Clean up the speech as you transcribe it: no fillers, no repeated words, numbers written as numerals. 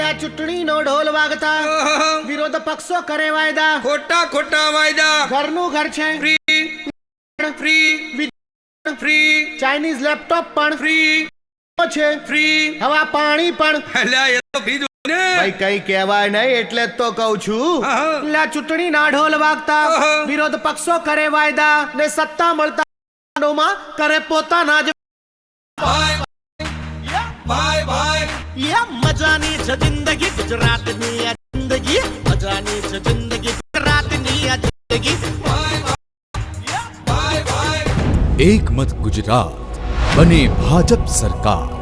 લા ચૂંટણીનો ઢોલ વાગતા વિરોધ પક્ષો કરે વાયદા, ખોટા ખોટા વાયદા, ઘરનું ઘર છે free free free, Chinese laptop પણ ફ્રી છે, ફ્રી, હવા પાણી પણ. અલ્યા એ તો ફ્રી ને ભાઈ કઈ કહેવાય નહીં એટલે જ તો કહું છું. લા ચૂંટણીના ઢોલ વાગતા વિરોધ પક્ષો કરે વાયદા ને સત્તા મળતા માં કરે પોતાના જ. ભાઈ ભાઈ ભાઈ મજાની છે જિંદગી ગુજરાતની આ જિંદગી, મજાની છે જિંદગી ગુજરાતની આ જિંદગી. એક મત ગુજરાત બને ભાજપ સરકાર.